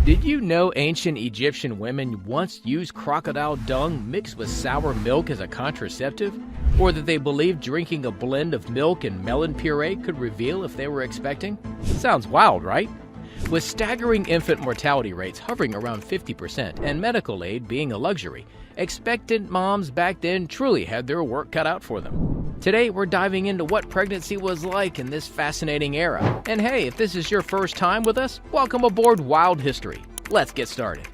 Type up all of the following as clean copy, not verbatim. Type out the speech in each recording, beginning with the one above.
Did you know ancient Egyptian women once used crocodile dung mixed with sour milk as a contraceptive? Or that they believed drinking a blend of milk and melon puree could reveal if they were expecting? Sounds wild, right? With staggering infant mortality rates hovering around 50% and medical aid being a luxury, expectant moms back then truly had their work cut out for them. Today, we're diving into what pregnancy was like in this fascinating era. And hey, if this is your first time with us, welcome aboard Wild History. Let's get started.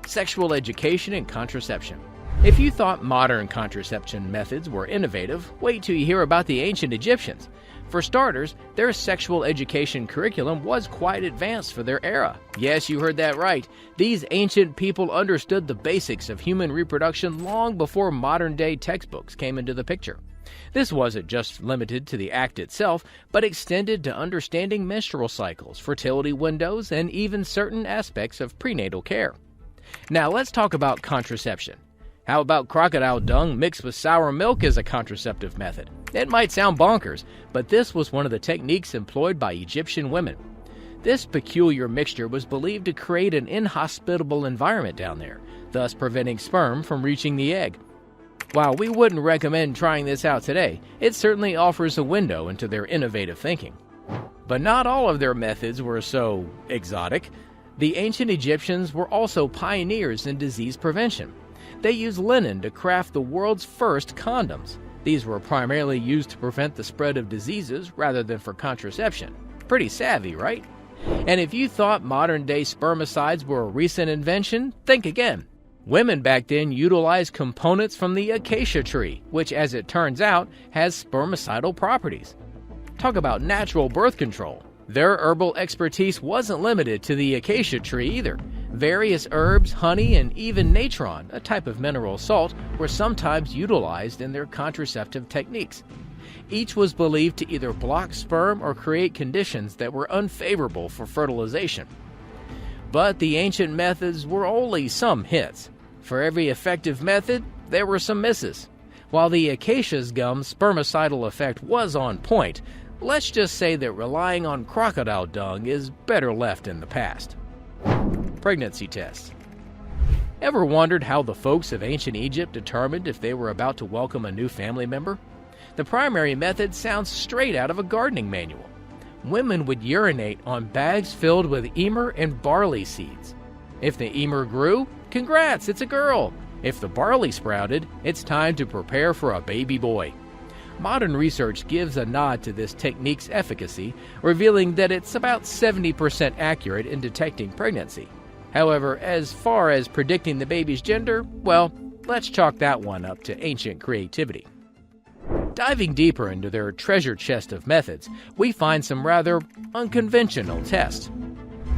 Sexual education and contraception. If you thought modern contraception methods were innovative, wait till you hear about the ancient Egyptians. For starters, their sexual education curriculum was quite advanced for their era. Yes, you heard that right. These ancient people understood the basics of human reproduction long before modern-day textbooks came into the picture. This wasn't just limited to the act itself, but extended to understanding menstrual cycles, fertility windows, and even certain aspects of prenatal care. Now let's talk about contraception. How about crocodile dung mixed with sour milk as a contraceptive method? It might sound bonkers, but this was one of the techniques employed by Egyptian women. This peculiar mixture was believed to create an inhospitable environment down there, thus preventing sperm from reaching the egg. While we wouldn't recommend trying this out today, it certainly offers a window into their innovative thinking. But not all of their methods were so exotic. The ancient Egyptians were also pioneers in disease prevention. They used linen to craft the world's first condoms. These were primarily used to prevent the spread of diseases rather than for contraception. Pretty savvy, right? And if you thought modern-day spermicides were a recent invention, think again. Women back then utilized components from the acacia tree, which, as it turns out, has spermicidal properties. Talk about natural birth control. Their herbal expertise wasn't limited to the acacia tree either. Various herbs, honey, and even natron, a type of mineral salt, were sometimes utilized in their contraceptive techniques. Each was believed to either block sperm or create conditions that were unfavorable for fertilization. But the ancient methods were only some hits. For every effective method, there were some misses. While the acacia's gum's spermicidal effect was on point, let's just say that relying on crocodile dung is better left in the past. Pregnancy tests. Ever wondered how the folks of ancient Egypt determined if they were about to welcome a new family member? The primary method sounds straight out of a gardening manual. Women would urinate on bags filled with emmer and barley seeds. If the emmer grew, congrats, it's a girl. If the barley sprouted, it's time to prepare for a baby boy. Modern research gives a nod to this technique's efficacy, revealing that it's about 70% accurate in detecting pregnancy. However, as far as predicting the baby's gender, well, let's chalk that one up to ancient creativity. Diving deeper into their treasure chest of methods, we find some rather unconventional tests.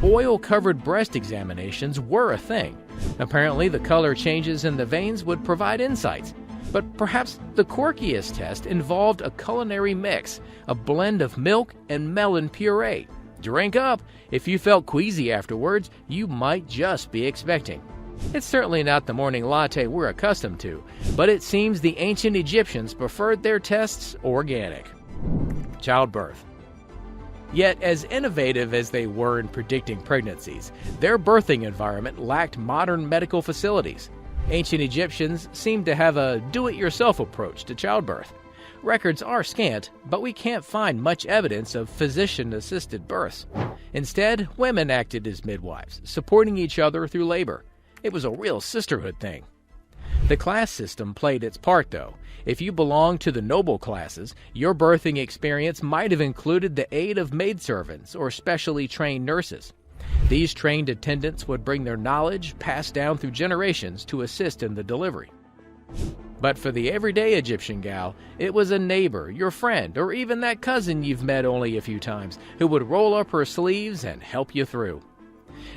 Oil-covered breast examinations were a thing. Apparently, the color changes in the veins would provide insights. But perhaps the quirkiest test involved a culinary mix, a blend of milk and melon puree. Drink up! If you felt queasy afterwards, you might just be expecting. It's certainly not the morning latte we're accustomed to, but it seems the ancient Egyptians preferred their tests organic. Childbirth. Yet, as innovative as they were in predicting pregnancies, their birthing environment lacked modern medical facilities. Ancient Egyptians seem to have a do-it-yourself approach to childbirth. Records are scant, but we can't find much evidence of physician-assisted births. Instead, women acted as midwives, supporting each other through labor. It was a real sisterhood thing. The class system played its part, though. If you belonged to the noble classes, your birthing experience might have included the aid of maidservants or specially trained nurses. These trained attendants would bring their knowledge, passed down through generations, to assist in the delivery. But for the everyday Egyptian gal, it was a neighbor, your friend, or even that cousin you've met only a few times, who would roll up her sleeves and help you through.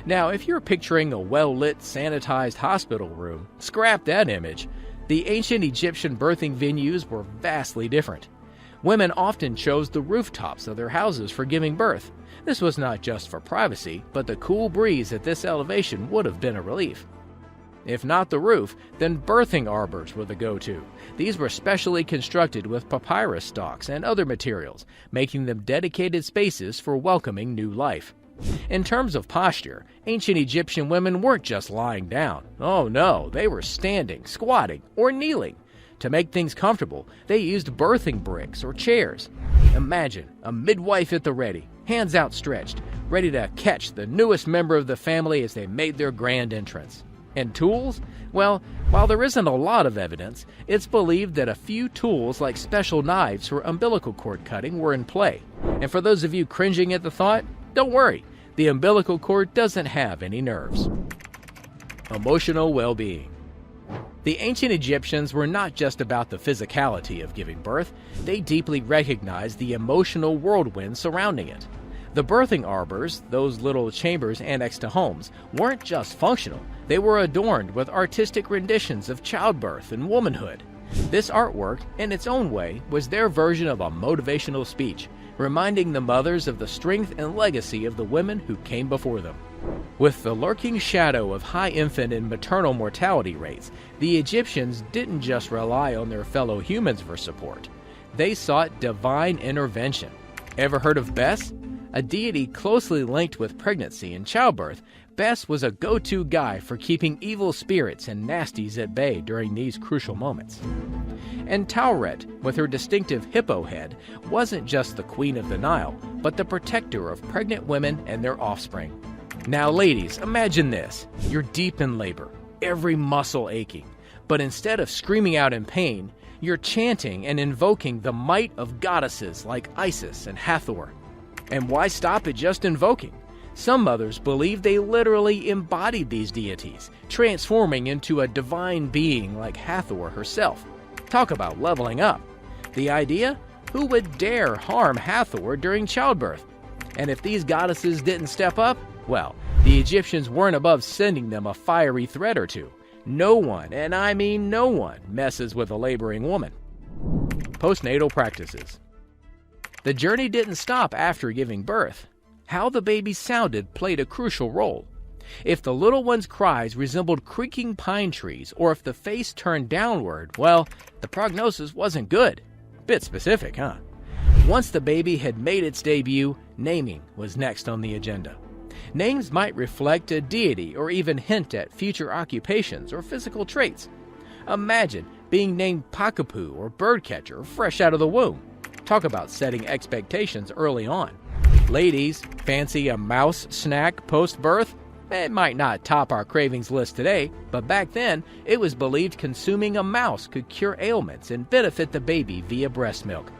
Now, if you're picturing a well-lit, sanitized hospital room, scrap that image. The ancient Egyptian birthing venues were vastly different. Women often chose the rooftops of their houses for giving birth. This was not just for privacy, but the cool breeze at this elevation would have been a relief. If not the roof, then birthing arbors were the go-to. These were specially constructed with papyrus stalks and other materials, making them dedicated spaces for welcoming new life. In terms of posture, ancient Egyptian women weren't just lying down. Oh no, they were standing, squatting, or kneeling. To make things comfortable, they used birthing bricks or chairs. Imagine a midwife at the ready, hands outstretched, ready to catch the newest member of the family as they made their grand entrance. And tools? Well, while there isn't a lot of evidence, it's believed that a few tools like special knives for umbilical cord cutting were in play. And for those of you cringing at the thought, don't worry, the umbilical cord doesn't have any nerves. Emotional well-being. The ancient Egyptians were not just about the physicality of giving birth, they deeply recognized the emotional whirlwind surrounding it. The birthing arbors, those little chambers annexed to homes, weren't just functional, they were adorned with artistic renditions of childbirth and womanhood. This artwork, in its own way, was their version of a motivational speech, reminding the mothers of the strength and legacy of the women who came before them. With the lurking shadow of high infant and maternal mortality rates, the Egyptians didn't just rely on their fellow humans for support. They sought divine intervention. Ever heard of Bes? A deity closely linked with pregnancy and childbirth, Bes was a go-to guy for keeping evil spirits and nasties at bay during these crucial moments. And Tauret, with her distinctive hippo head, wasn't just the queen of the Nile, but the protector of pregnant women and their offspring. Now ladies, imagine this. You're deep in labor, every muscle aching, but instead of screaming out in pain, you're chanting and invoking the might of goddesses like Isis and Hathor. And why stop at just invoking? Some mothers believe they literally embodied these deities, transforming into a divine being like Hathor herself. Talk about leveling up. The idea? Who would dare harm Hathor during childbirth? And if these goddesses didn't step up, well, the Egyptians weren't above sending them a fiery threat or two. No one, and I mean no one, messes with a laboring woman. Postnatal practices. The journey didn't stop after giving birth. How the baby sounded played a crucial role. If the little one's cries resembled creaking pine trees, or if the face turned downward, well, the prognosis wasn't good. Bit specific, huh? Once the baby had made its debut, naming was next on the agenda. Names might reflect a deity or even hint at future occupations or physical traits. Imagine being named Pakapu or Birdcatcher fresh out of the womb. Talk about setting expectations early on. Ladies, fancy a mouse snack post-birth? It might not top our cravings list today, but back then, it was believed consuming a mouse could cure ailments and benefit the baby via breast milk.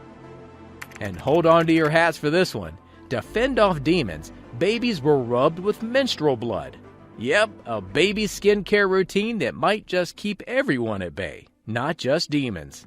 And hold on to your hats for this one. To fend off demons, babies were rubbed with menstrual blood. Yep, a baby skincare routine that might just keep everyone at bay, not just demons.